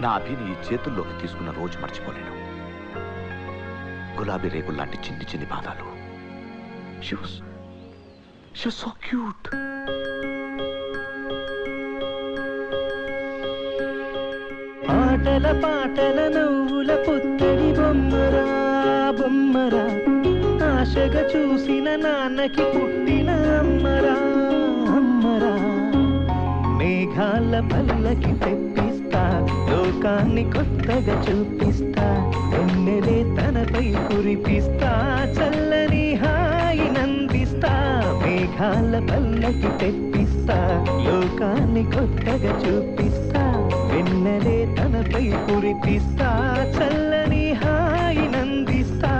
నా అభిని చేతుల్లోకి తీసుకున్న రోజు మర్చిపోలేను. గులాబీ రేకుల్లాంటి చిన్ని చిన్ని పాదాలు. She was so cute. ఆటల పాటల నవ్వుల పుత్తడి బొమ్మరా బొమ్మరా, ఆశగా చూసిన నాన్నకి పుట్టిన అమ్మరా అమ్మరా. మేఘాల పల్లకి తెప్పిస్తా, లోకాన్ని కొత్తగా చూపిస్తా, వెన్నెలే తనపై కురిపిస్తా, చల్లని హాయి నందిస్తా. మేఘాల పల్లకి తెప్పిస్తా, లోకాన్ని కొత్తగా చూపిస్తా, వెన్నెలే తనపై కురిపిస్తా, చల్లని హాయి నందిస్తా.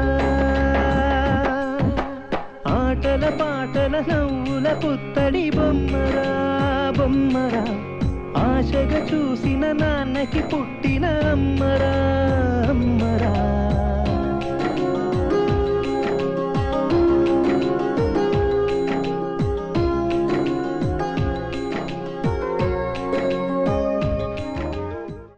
ఆటల పాటల నవ్వుల పుత్తడి బొమ్మరా బొమ్మరా, ఆశగా చూసిన నాన్నకి పుట్టిన అమ్మరా.